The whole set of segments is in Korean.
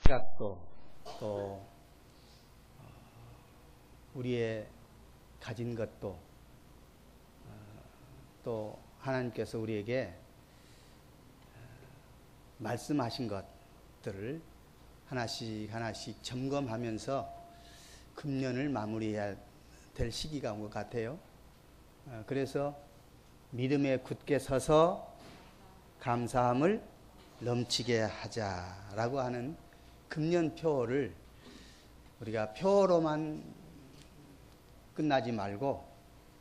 생각도 또 우리의 가진 것도 또 하나님께서 우리에게 말씀하신 것들을 하나씩 하나씩 점검하면서 금년을 마무리해야 될 시기가 온 것 같아요. 그래서 믿음에 굳게 서서 감사함을 넘치게 하자라고 하는 금년표를 우리가 표로만 끝나지 말고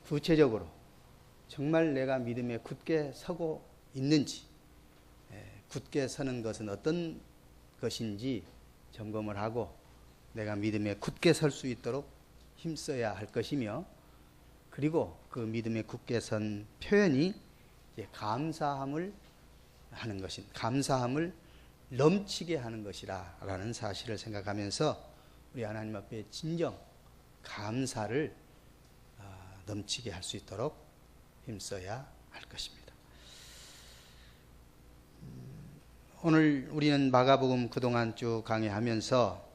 구체적으로 정말 내가 믿음에 굳게 서고 있는지, 굳게 서는 것은 어떤 것인지 점검을 하고 내가 믿음에 굳게 설 수 있도록 힘써야 할 것이며, 그리고 그 믿음에 굳게 선 표현이 이제 감사함을 하는 것인, 감사함을 넘치게 하는 것이라는 사실을 생각하면서 우리 하나님 앞에 진정 감사를 넘치게 할 수 있도록 힘써야 할 것입니다. 오늘 우리는 마가복음 그동안 쭉 강의하면서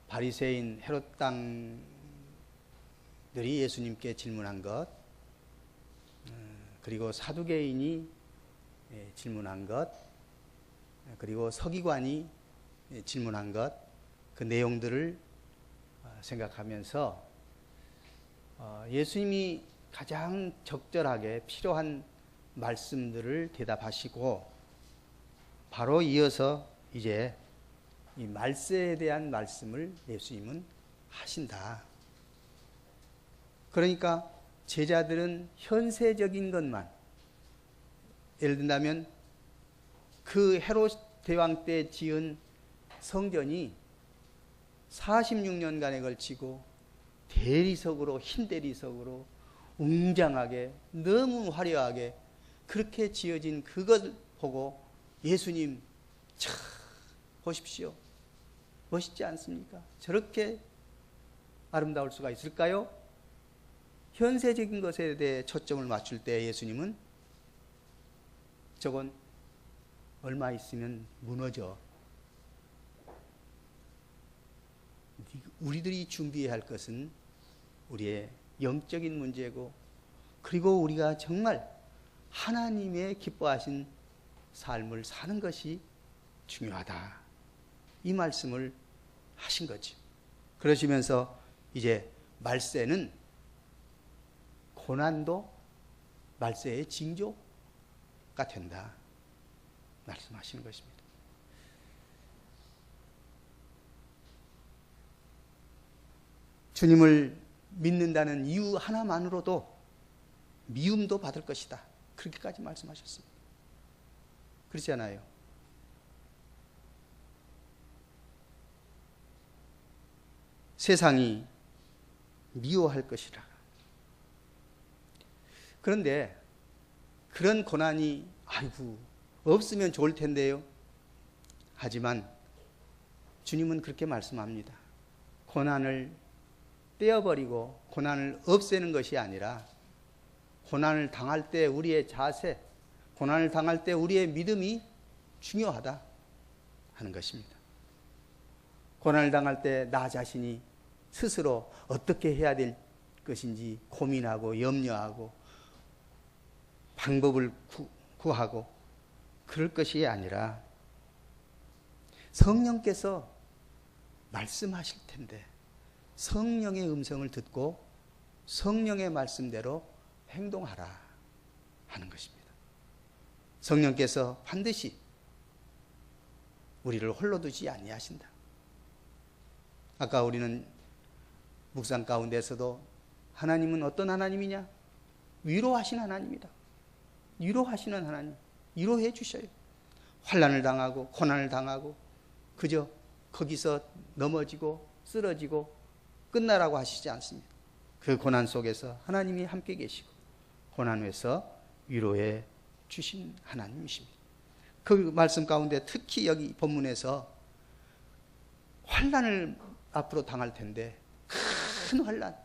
바리새인 헤롯 당들이 예수님께 질문한 것, 그리고 사두개인이 질문한 것, 그리고 서기관이 질문한 것, 그 내용들을 생각하면서 예수님이 가장 적절하게 필요한 말씀들을 대답하시고, 바로 이어서 이제 이 말세에 대한 말씀을 예수님은 하신다. 그러니까 제자들은 현세적인 것만, 예를 든다면 그 헤롯 대왕 때 지은 성전이 46년간에 걸치고 대리석으로, 흰 대리석으로 웅장하게 너무 화려하게 그렇게 지어진 그것 보고 예수님, 참 보십시오, 멋있지 않습니까? 저렇게 아름다울 수가 있을까요? 현세적인 것에 대해 초점을 맞출 때 예수님은 저건 얼마 있으면 무너져. 우리들이 준비해야 할 것은 우리의 영적인 문제고, 그리고 우리가 정말 하나님의 기뻐하신 삶을 사는 것이 중요하다. 이 말씀을 하신 거죠. 그러시면서 이제 말세는 고난도 말세의 징조가 된다 말씀하시는 것입니다. 주님을 믿는다는 이유 하나만으로도 미움도 받을 것이다, 그렇게까지 말씀하셨습니다. 그렇지 않아요? 세상이 미워할 것이라. 그런데 그런 고난이 아이고 없으면 좋을 텐데요. 하지만 주님은 그렇게 말씀합니다. 고난을 떼어버리고 고난을 없애는 것이 아니라 고난을 당할 때 우리의 자세, 고난을 당할 때 우리의 믿음이 중요하다 하는 것입니다. 고난을 당할 때 나 자신이 스스로 어떻게 해야 될 것인지 고민하고 염려하고 방법을 구하고 그럴 것이 아니라 성령께서 말씀하실 텐데 성령의 음성을 듣고 성령의 말씀대로 행동하라 하는 것입니다. 성령께서 반드시 우리를 홀로 두지 아니하신다. 아까 우리는 묵상 가운데서도 하나님은 어떤 하나님이냐? 위로하신 하나님이다. 위로하시는 하나님, 위로해 주셔요. 환난을 당하고 고난을 당하고 그저 거기서 넘어지고 쓰러지고 끝나라고 하시지 않습니다. 그 고난 속에서 하나님이 함께 계시고 고난 후에서 위로해 주신 하나님이십니다. 그 말씀 가운데 특히 여기 본문에서 환난을 앞으로 당할 텐데, 큰 환난,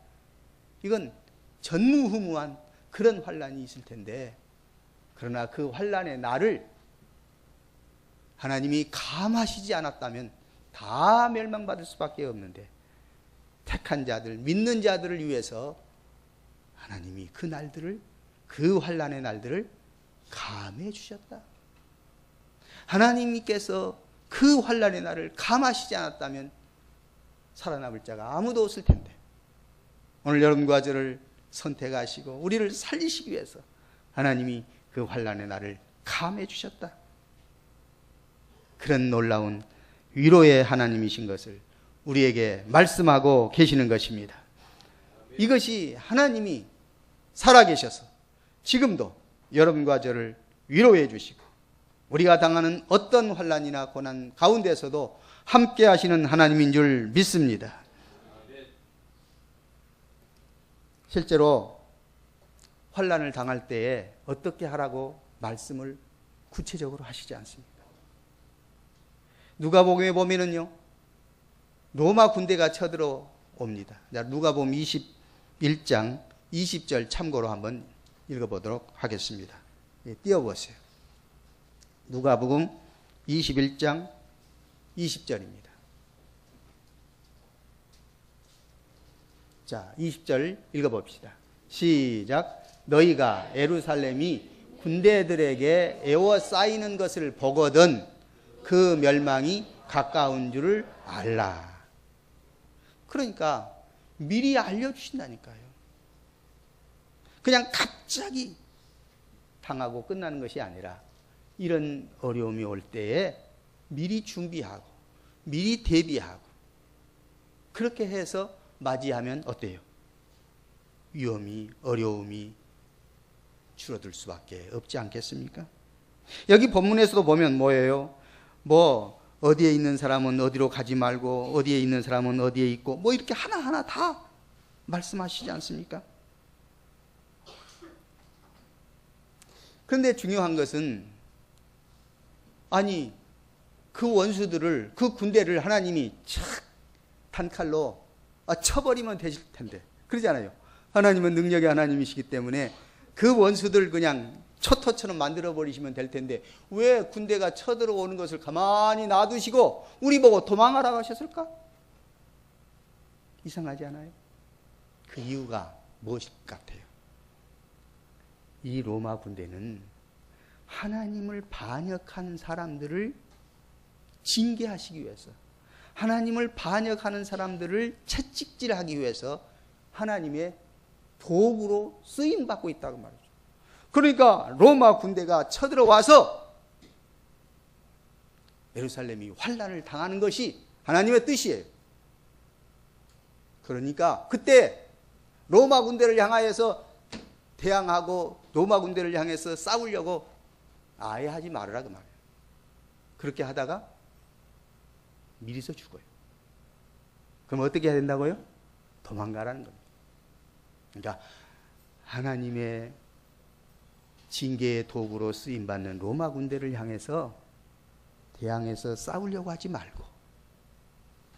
이건 전무후무한 그런 환난이 있을 텐데, 그러나 그 환난의 날을 하나님이 감하시지 않았다면 다 멸망받을 수밖에 없는데, 택한 자들, 믿는 자들을 위해서 하나님이 그 날들을, 그 환난의 날들을 감해 주셨다. 하나님께서 그 환난의 날을 감하시지 않았다면 살아남을 자가 아무도 없을 텐데, 오늘 여러분과 저를 선택하시고 우리를 살리시기 위해서 하나님이 그 환난의 날을 감해 주셨다. 그런 놀라운 위로의 하나님이신 것을 우리에게 말씀하고 계시는 것입니다. 이것이 하나님이 살아계셔서 지금도 여러분과 저를 위로해 주시고 우리가 당하는 어떤 환난이나 고난 가운데서도 함께 하시는 하나님인 줄 믿습니다. 실제로 환난을 당할 때에 어떻게 하라고 말씀을 구체적으로 하시지 않습니다. 누가복음에 보면은요, 로마 군대가 쳐들어옵니다. 누가복음 21장 20절 참고로 한번 읽어보도록 하겠습니다. 띄워보세요. 누가복음 21장 20절입니다. 자, 20절 읽어봅시다. 시작. 너희가 예루살렘이 군대들에게 에워싸이는 것을 보거든 그 멸망이 가까운 줄을 알라. 그러니까 미리 알려주신다니까요. 그냥 갑자기 당하고 끝나는 것이 아니라 이런 어려움이 올 때에 미리 준비하고 미리 대비하고 그렇게 해서 맞이하면 어때요? 위험이, 어려움이 줄어들 수밖에 없지 않겠습니까? 여기 본문에서도 보면 뭐예요? 어디에 있는 사람은 어디로 가지 말고 어디에 있는 사람은 어디에 있고 이렇게 하나하나 다 말씀하시지 않습니까? 그런데 중요한 것은 아니 그 원수들을, 그 군대를 하나님이 착 단칼로 쳐버리면 되실 텐데 그러잖아요. 하나님은 능력의 하나님이시기 때문에 그 원수들 그냥 초토처럼 만들어버리시면 될 텐데 왜 군대가 쳐들어오는 것을 가만히 놔두시고 우리 보고 도망하라고 하셨을까? 이상하지 않아요? 그 이유가 무엇일 것 같아요? 이 로마 군대는 하나님을 반역한 사람들을 징계하시기 위해서, 하나님을 반역하는 사람들을 채찍질하기 위해서 하나님의 도구로 쓰임받고 있다고 말이죠. 그러니까 로마 군대가 쳐들어와서 예루살렘이 환난을 당하는 것이 하나님의 뜻이에요. 그러니까 그때 로마 군대를 향하여서 대항하고 로마 군대를 향해서 싸우려고 아예 하지 말으라 그 말이에요. 그렇게 하다가 미리서 죽어요. 그럼 어떻게 해야 된다고요? 도망가라는 겁니다. 그러니까 하나님의 징계의 도구로 쓰임받는 로마 군대를 향해서 대항해서 싸우려고 하지 말고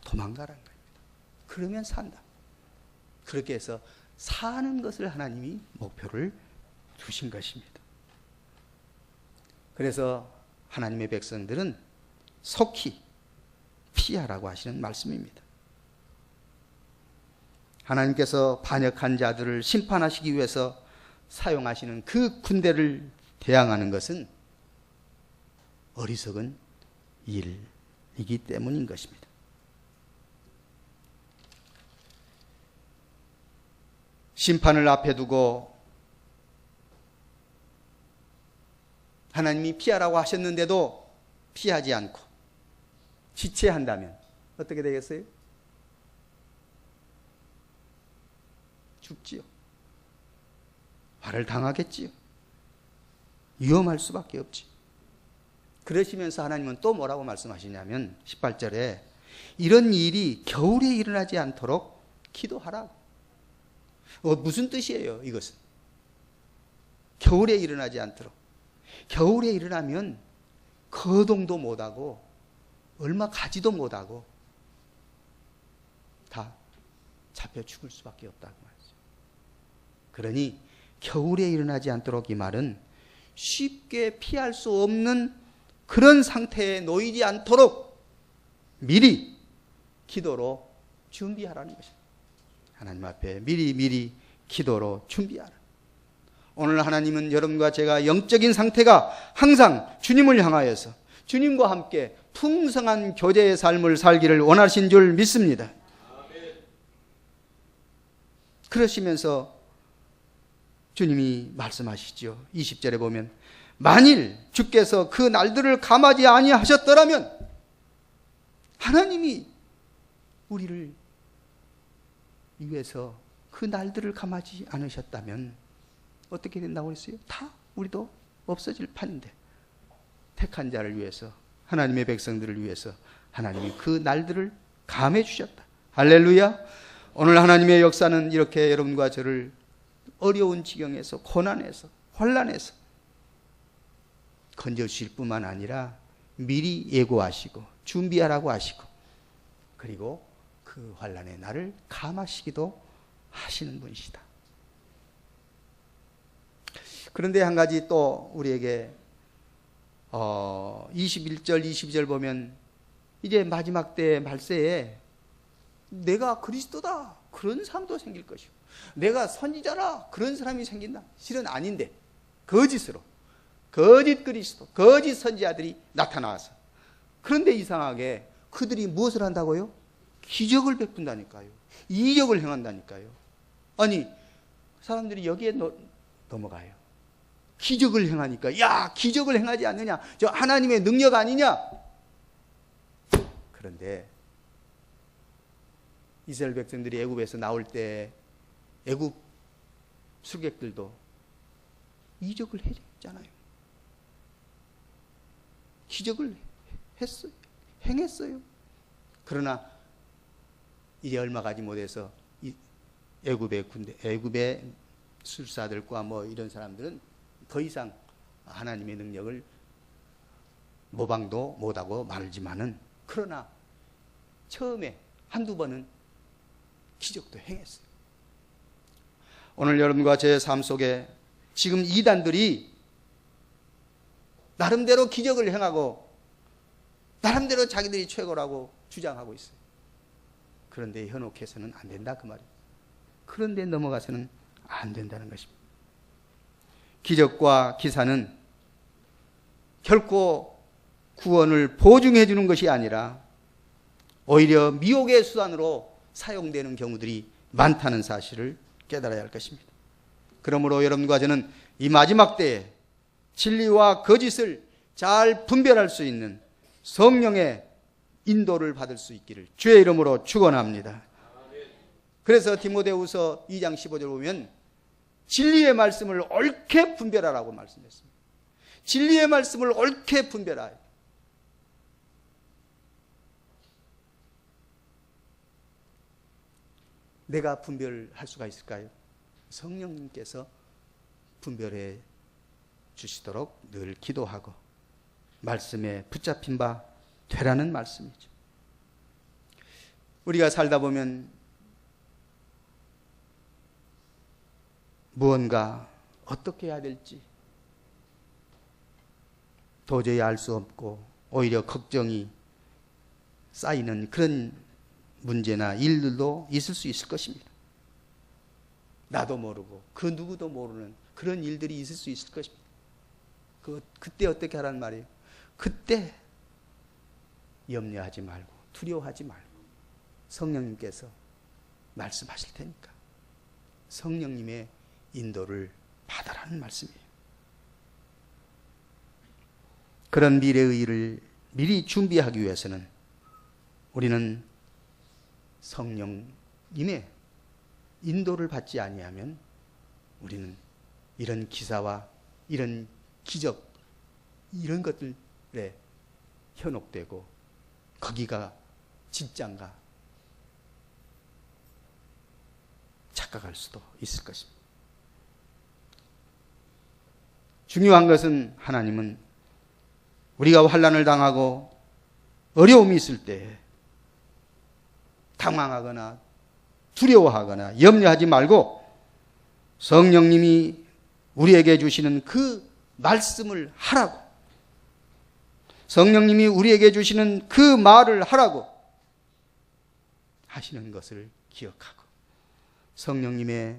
도망가라는 겁니다. 그러면 산다. 그렇게 해서 사는 것을 하나님이 목표를 두신 것입니다. 그래서 하나님의 백성들은 속히 피하라고 하시는 말씀입니다. 하나님께서 반역한 자들을 심판하시기 위해서 사용하시는 그 군대를 대항하는 것은 어리석은 일이기 때문인 것입니다. 심판을 앞에 두고 하나님이 피하라고 하셨는데도 피하지 않고 지체한다면 어떻게 되겠어요? 죽지요. 화를 당하겠지요. 위험할 수밖에 없지. 그러시면서 하나님은 또 뭐라고 말씀하시냐면 18절에 이런 일이 겨울에 일어나지 않도록 기도하라. 무슨 뜻이에요 이것은? 겨울에 일어나지 않도록. 겨울에 일어나면 거동도 못하고 얼마 가지도 못하고 다 잡혀 죽을 수밖에 없다고 말이죠. 그러니 겨울에 일어나지 않도록 이 말은 쉽게 피할 수 없는 그런 상태에 놓이지 않도록 미리 기도로 준비하라는 것입니다. 하나님 앞에 미리 기도로 준비하라. 오늘 하나님은 여러분과 제가 영적인 상태가 항상 주님을 향하여서 주님과 함께 풍성한 교제의 삶을 살기를 원하신 줄 믿습니다. 그러시면서 주님이 말씀하시죠. 20절에 보면 만일 주께서 그 날들을 감하지 아니하셨더라면, 하나님이 우리를 위해서 그 날들을 감하지 않으셨다면 어떻게 된다고 했어요? 다 우리도 없어질 판인데, 택한 자를 위해서, 하나님의 백성들을 위해서 하나님이 그 날들을 감해 주셨다. 할렐루야. 오늘 하나님의 역사는 이렇게 여러분과 저를 어려운 지경에서, 고난에서, 환난에서 건져주실 뿐만 아니라 미리 예고하시고 준비하라고 하시고, 그리고 그 환난의 날을 감하시기도 하시는 분이시다. 그런데 한 가지 또 우리에게 21절 22절 보면 이제 마지막 때 말세에 내가 그리스도다 그런 사람도 생길 것이고, 내가 선지자라 그런 사람이 생긴다. 실은 아닌데 거짓으로, 거짓 그리스도, 거짓 선지자들이 나타나서, 그런데 이상하게 그들이 무엇을 한다고요? 기적을 베푼다니까요. 이적을 행한다니까요. 아니, 사람들이 여기에 넘어가요. 기적을 행하니까, 야, 기적을 행하지 않느냐, 저 하나님의 능력 아니냐. 그런데 이스라엘 백성들이 애굽에서 나올 때 애굽 술객들도 이적을 했잖아요. 기적을 했어요. 행했어요. 그러나 이제 얼마 가지 못해서 애굽의 군대, 애굽의 술사들과 뭐 이런 사람들은 더 이상 하나님의 능력을 모방도 못하고 말지만은, 그러나 처음에 한두 번은 기적도 행했어요. 오늘 여러분과 제 삶 속에 지금 이단들이 나름대로 기적을 행하고 나름대로 자기들이 최고라고 주장하고 있어요. 그런데 현혹해서는 안 된다 그 말이에요. 그런데 넘어가서는 안 된다는 것입니다. 기적과 기사는 결코 구원을 보증해 주는 것이 아니라 오히려 미혹의 수단으로 사용되는 경우들이 많다는 사실을 깨달아야 할 것입니다. 그러므로 여러분과 저는 이 마지막 때에 진리와 거짓을 잘 분별할 수 있는 성령의 인도를 받을 수 있기를 주의 이름으로 축원합니다. 그래서 디모데후서 2장 15절 보면 진리의 말씀을 옳게 분별하라고 말씀했습니다. 진리의 말씀을 옳게 분별하여. 내가 분별할 수가 있을까요? 성령님께서 분별해 주시도록 늘 기도하고 말씀에 붙잡힌 바 되라는 말씀이죠. 우리가 살다 보면 무언가 어떻게 해야 될지 도저히 알 수 없고 오히려 걱정이 쌓이는 그런 문제나 일들도 있을 수 있을 것입니다. 나도 모르고 그 누구도 모르는 그런 일들이 있을 수 있을 것입니다. 그때 어떻게 하라는 말이에요? 그때 염려하지 말고 두려워하지 말고 성령님께서 말씀하실 테니까 성령님의 인도를 받아라는 말씀이에요. 그런 미래의 일을 미리 준비하기 위해서는 우리는 성령님의 인도를 받지 아니하면 우리는 이런 기사와 이런 기적 이런 것들에 현혹되고 거기가 진짠가 착각할 수도 있을 것입니다. 중요한 것은 하나님은 우리가 환난을 당하고 어려움이 있을 때 당황하거나 두려워하거나 염려하지 말고 성령님이 우리에게 주시는 그 말씀을 하라고, 성령님이 우리에게 주시는 그 말을 하라고 하시는 것을 기억하고 성령님의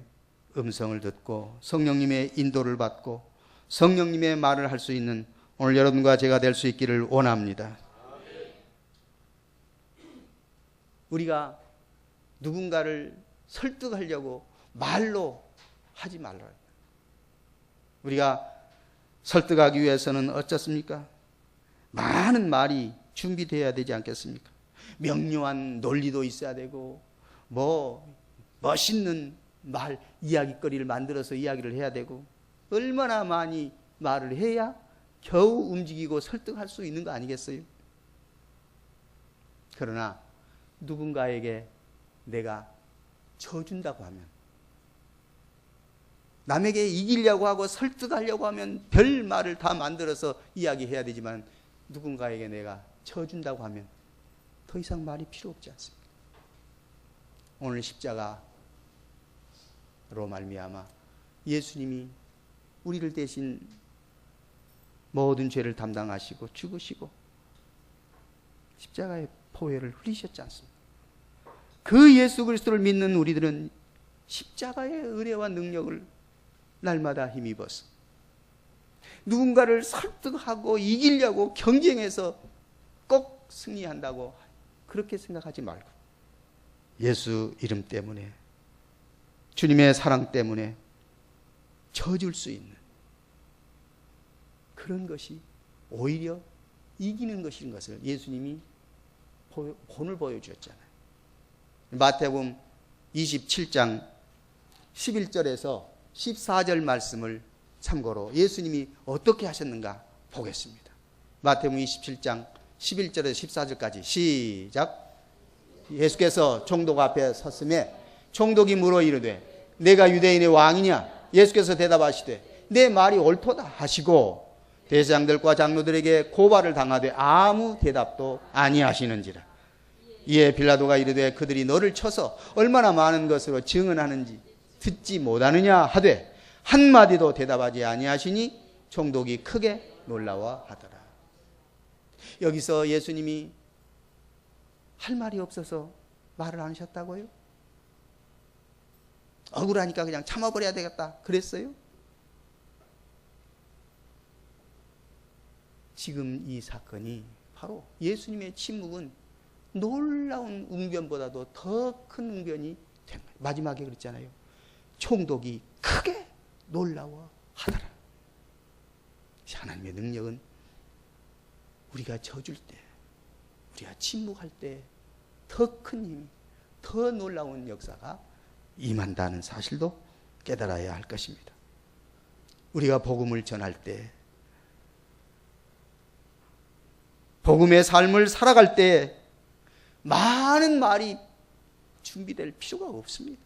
음성을 듣고 성령님의 인도를 받고 성령님의 말을 할 수 있는 오늘 여러분과 제가 될 수 있기를 원합니다. 우리가 누군가를 설득하려고 말로 하지 말라. 우리가 설득하기 위해서는 어떻습니까? 많은 말이 준비되어야 되지 않겠습니까? 명료한 논리도 있어야 되고 멋있는 말, 이야기거리를 만들어서 이야기를 해야 되고 얼마나 많이 말을 해야 겨우 움직이고 설득할 수 있는 거 아니겠어요? 그러나 누군가에게 내가 져준다고 하면, 남에게 이기려고 하고 설득하려고 하면 별 말을 다 만들어서 이야기해야 되지만 누군가에게 내가 져준다고 하면 더 이상 말이 필요 없지 않습니까? 오늘 십자가로 말미암아 예수님이 우리를 대신 모든 죄를 담당하시고 죽으시고 십자가의 포효를 흘리셨지 않습니까? 그 예수 그리스도를 믿는 우리들은 십자가의 은혜와 능력을 날마다 힘입어서 누군가를 설득하고 이기려고 경쟁해서 꼭 승리한다고 그렇게 생각하지 말고 예수 이름 때문에, 주님의 사랑 때문에 져줄 수 있는 그런 것이 오히려 이기는 것인 것을 예수님이 본을 보여주었잖아요. 마태복음 27장 11절에서 14절 말씀을 참고로 예수님이 어떻게 하셨는가 보겠습니다. 마태복음 27장 11절에서 14절까지 시작. 예수께서 총독 앞에 섰음에 총독이 물어 이르되 내가 유대인의 왕이냐? 예수께서 대답하시되 내 말이 옳도다 하시고 대제사장들과 장로들에게 고발을 당하되 아무 대답도 아니하시는지라. 이에 빌라도가 이르되 그들이 너를 쳐서 얼마나 많은 것으로 증언하는지 듣지 못하느냐 하되 한마디도 대답하지 아니하시니 총독이 크게 놀라워 하더라. 여기서 예수님이 할 말이 없어서 말을 안 하셨다고요? 억울하니까 그냥 참아버려야 되겠다 그랬어요? 지금 이 사건이 바로 예수님의 침묵은 놀라운 웅변보다도 더 큰 웅변이 된 거예요. 마지막에 그랬잖아요. 총독이 크게 놀라워 하더라. 하나님의 능력은 우리가 져줄 때, 우리가 침묵할 때 더 큰 힘이, 더 놀라운 역사가 임한다는 사실도 깨달아야 할 것입니다. 우리가 복음을 전할 때, 복음의 삶을 살아갈 때 많은 말이 준비될 필요가 없습니다.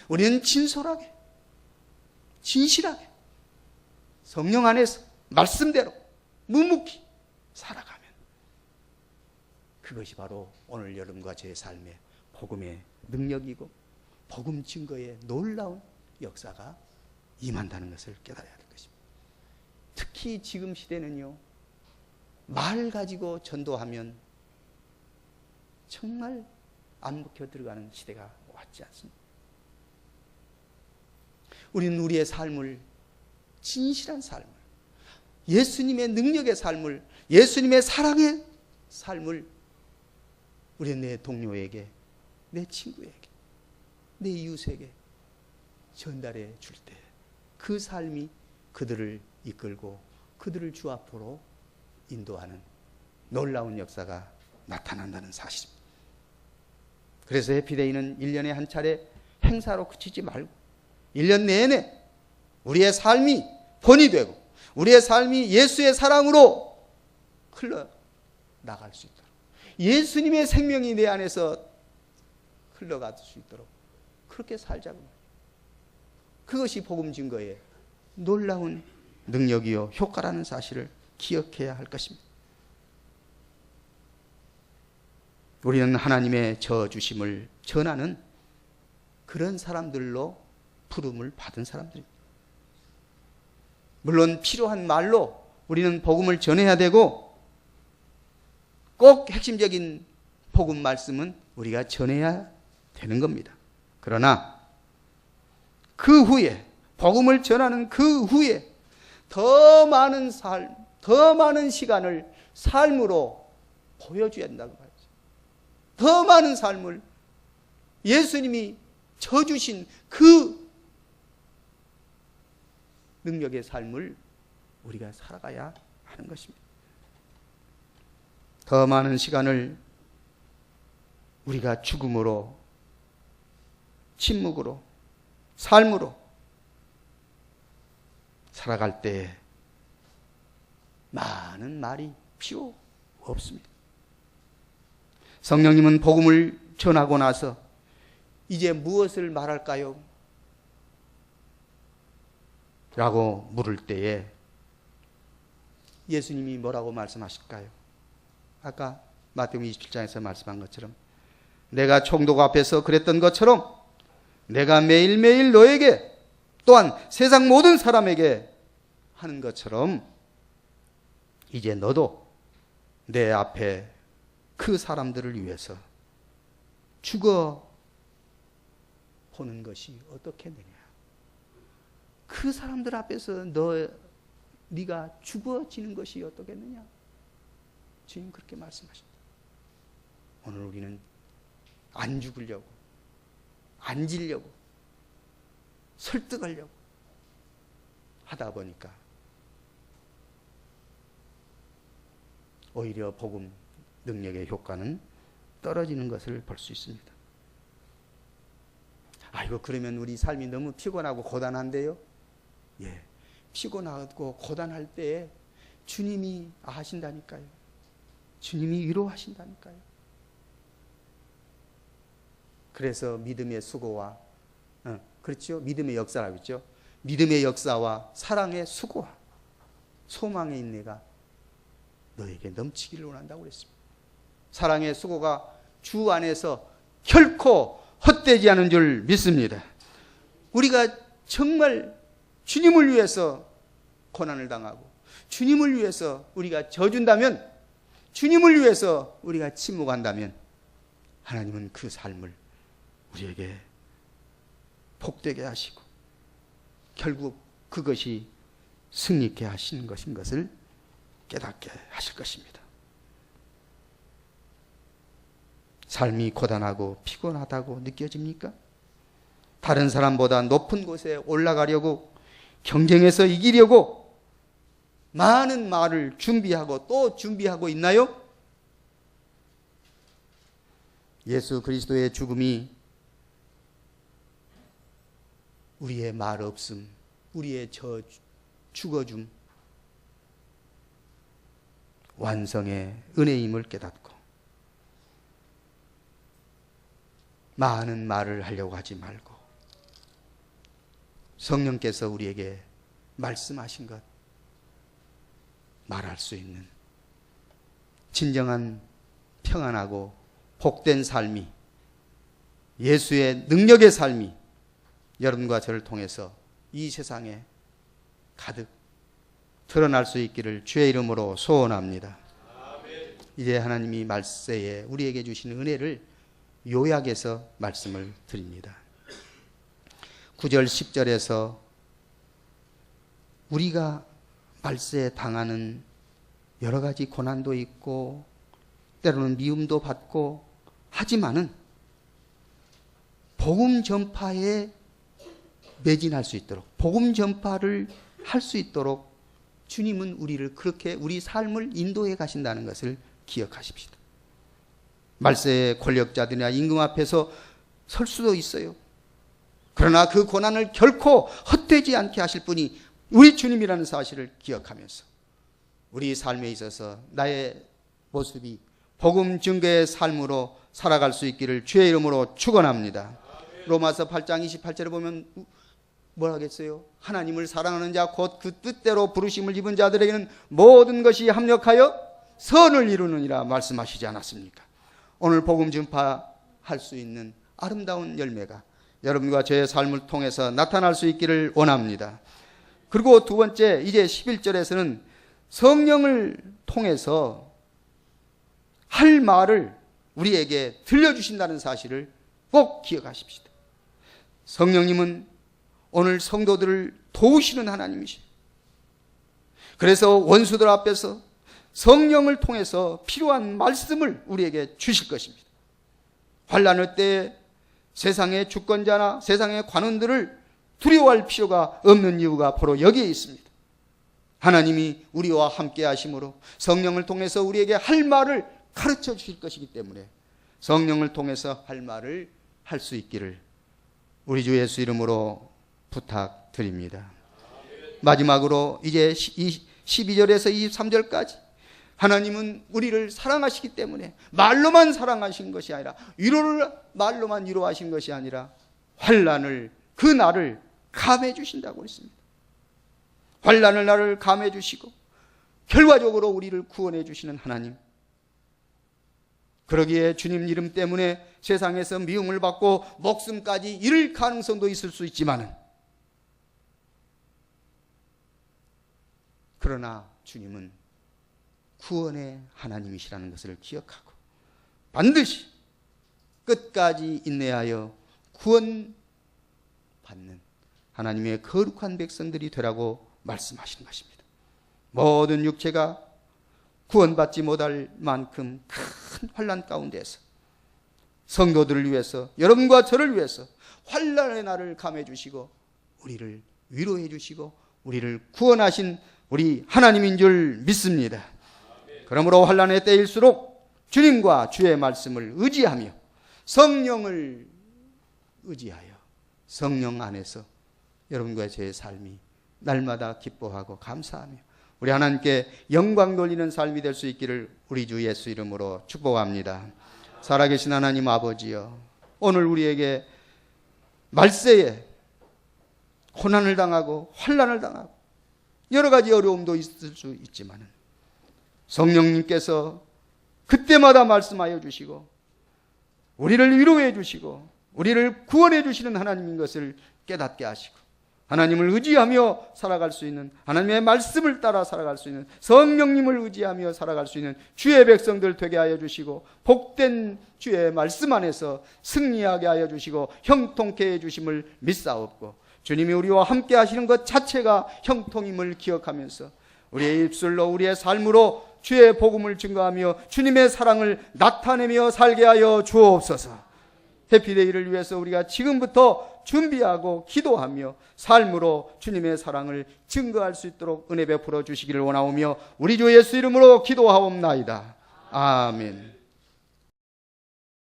우리는 진솔하게, 진실하게 성령 안에서 말씀대로 묵묵히 살아가면 그것이 바로 오늘 여러분과 제 삶의 복음의 능력이고 복음 증거의 놀라운 역사가 임한다는 것을 깨달아야 할 것입니다. 특히 지금 시대는요, 말 가지고 전도하면 정말 안 먹혀 들어가는 시대가 왔지 않습니까? 우리는 우리의 삶을, 진실한 삶을, 예수님의 능력의 삶을, 예수님의 사랑의 삶을 우리는 내 동료에게, 내 친구에게, 내 이웃에게 전달해 줄 때 그 삶이 그들을 이끌고 그들을 주 앞으로 인도하는 놀라운 역사가 나타난다는 사실입니다. 그래서 해피데이는 1년에 한 차례 행사로 그치지 말고 1년 내내 우리의 삶이 본이 되고 우리의 삶이 예수의 사랑으로 흘러나갈 수 있도록, 예수님의 생명이 내 안에서 흘러갈 수 있도록 그렇게 살자고. 그것이 복음 증거의 놀라운 능력이요 효과라는 사실을 기억해야 할 것입니다. 우리는 하나님의 저주심을 전하는 그런 사람들로 부름을 받은 사람들입니다. 물론 필요한 말로 우리는 복음을 전해야 되고 꼭 핵심적인 복음 말씀은 우리가 전해야 되는 겁니다. 그러나 그 후에, 복음을 전하는 그 후에 더 많은 삶, 더 많은 시간을 삶으로 보여줘야 한다고 봐야죠. 더 많은 삶을 예수님이 져주신 그 능력의 삶을 우리가 살아가야 하는 것입니다. 더 많은 시간을 우리가 죽음으로, 침묵으로, 삶으로 살아갈 때 많은 말이 필요 없습니다. 성령님은 복음을 전하고 나서 이제 무엇을 말할까요? 라고 물을 때에 예수님이 뭐라고 말씀하실까요? 아까 마태복음 27장에서 말씀한 것처럼 내가 총독 앞에서 그랬던 것처럼 내가 매일매일 너에게 또한 세상 모든 사람에게 하는 것처럼 이제 너도 내 앞에 그 사람들을 위해서 죽어 보는 것이 어떻겠느냐. 그 사람들 앞에서 네가 죽어지는 것이 어떻겠느냐. 주님 그렇게 말씀하십니다. 오늘 우리는 안 죽으려고, 안 지려고, 설득하려고 하다 보니까 오히려 복음 능력의 효과는 떨어지는 것을 볼 수 있습니다. 아이고, 그러면 우리 삶이 너무 피곤하고 고단한데요? 예, 피곤하고 고단할 때에 주님이 아신다니까요. 주님이 위로하신다니까요. 그래서 믿음의 수고와 그렇죠? 믿음의 역사라고 했죠. 믿음의 역사와 사랑의 수고와 소망의 인내가 너에게 넘치기를 원한다고 그랬습니다. 사랑의 수고가 주 안에서 결코 헛되지 않은 줄 믿습니다. 우리가 정말 주님을 위해서 고난을 당하고 주님을 위해서 우리가 져준다면, 주님을 위해서 우리가 침묵한다면 하나님은 그 삶을 우리에게 복되게 하시고 결국 그것이 승리케 하시는 것인 것을 깨닫게 하실 것입니다. 삶이 고단하고 피곤하다고 느껴집니까? 다른 사람보다 높은 곳에 올라가려고, 경쟁에서 이기려고 많은 말을 준비하고 또 준비하고 있나요? 예수 그리스도의 죽음이 우리의 말 없음, 우리의 죽어줌, 완성의 은혜임을 깨닫고 많은 말을 하려고 하지 말고 성령께서 우리에게 말씀하신 것 말할 수 있는 진정한 평안하고 복된 삶이, 예수의 능력의 삶이 여러분과 저를 통해서 이 세상에 가득 드러날 수 있기를 주의 이름으로 소원합니다. 아멘. 이제 하나님이 말세에 우리에게 주시는 은혜를 요약해서 말씀을 드립니다. 9절 10절에서 우리가 말세에 당하는 여러 가지 고난도 있고 때로는 미움도 받고 하지만은 복음 전파에 매진할 수 있도록, 복음 전파를 할 수 있도록 주님은 우리를 그렇게 우리 삶을 인도해 가신다는 것을 기억하십시다. 말세의 권력자들이나 임금 앞에서 설 수도 있어요. 그러나 그 고난을 결코 헛되지 않게 하실 분이 우리 주님이라는 사실을 기억하면서 우리 삶에 있어서 나의 모습이 복음 증거의 삶으로 살아갈 수 있기를 주의 이름으로 축원합니다. 로마서 8장 28절에 보면 뭐라 하겠어요? 하나님을 사랑하는 자 곧 그 뜻대로 부르심을 입은 자들에게는 모든 것이 합력하여 선을 이루느니라 말씀하시지 않았습니까? 오늘 복음 전파할 수 있는 아름다운 열매가 여러분과 저의 삶을 통해서 나타날 수 있기를 원합니다. 그리고 두 번째, 이제 11절에서는 성령을 통해서 할 말을 우리에게 들려주신다는 사실을 꼭 기억하십시다. 성령님은 오늘 성도들을 도우시는 하나님이시죠. 그래서 원수들 앞에서 성령을 통해서 필요한 말씀을 우리에게 주실 것입니다. 환난의 때에 세상의 주권자나 세상의 관원들을 두려워할 필요가 없는 이유가 바로 여기에 있습니다. 하나님이 우리와 함께 하심으로 성령을 통해서 우리에게 할 말을 가르쳐 주실 것이기 때문에 성령을 통해서 할 말을 할 수 있기를 우리 주 예수 이름으로 부탁드립니다. 마지막으로 이제 12절에서 23절까지 하나님은 우리를 사랑하시기 때문에 말로만 사랑하신 것이 아니라 위로를 말로만 위로하신 것이 아니라 환난을 그 날을 감해 주신다고 했습니다. 환난을 나를 감해 주시고 결과적으로 우리를 구원해 주시는 하나님. 그러기에 주님 이름 때문에 세상에서 미움을 받고 목숨까지 잃을 가능성도 있을 수 있지만 그러나 주님은 구원의 하나님이시라는 것을 기억하고 반드시 끝까지 인내하여 구원받는 하나님의 거룩한 백성들이 되라고 말씀하시는 것입니다. 모든 육체가 구원받지 못할 만큼 큰 환난 가운데서 성도들을 위해서 여러분과 저를 위해서 환난의 날을 감해 주시고 우리를 위로해 주시고 우리를 구원하신 우리 하나님인 줄 믿습니다. 그러므로 환난의 때일수록 주님과 주의 말씀을 의지하며 성령을 의지하여 성령 안에서 여러분과 제 삶이 날마다 기뻐하고 감사하며 우리 하나님께 영광 돌리는 삶이 될 수 있기를 우리 주 예수 이름으로 축복합니다. 살아계신 하나님 아버지여, 오늘 우리에게 말세에 고난을 당하고 환난을 당하고 여러 가지 어려움도 있을 수 있지만 성령님께서 그때마다 말씀하여 주시고 우리를 위로해 주시고 우리를 구원해 주시는 하나님인 것을 깨닫게 하시고 하나님을 의지하며 살아갈 수 있는, 하나님의 말씀을 따라 살아갈 수 있는, 성령님을 의지하며 살아갈 수 있는 주의 백성들 되게 하여 주시고 복된 주의 말씀 안에서 승리하게 하여 주시고 형통케 해주심을 믿사옵고 주님이 우리와 함께 하시는 것 자체가 형통임을 기억하면서 우리의 입술로 우리의 삶으로 주의 복음을 증거하며 주님의 사랑을 나타내며 살게 하여 주옵소서. 해피데이를 위해서 우리가 지금부터 준비하고 기도하며 삶으로 주님의 사랑을 증거할 수 있도록 은혜 베풀어 주시기를 원하오며 우리 주 예수 이름으로 기도하옵나이다. 아멘.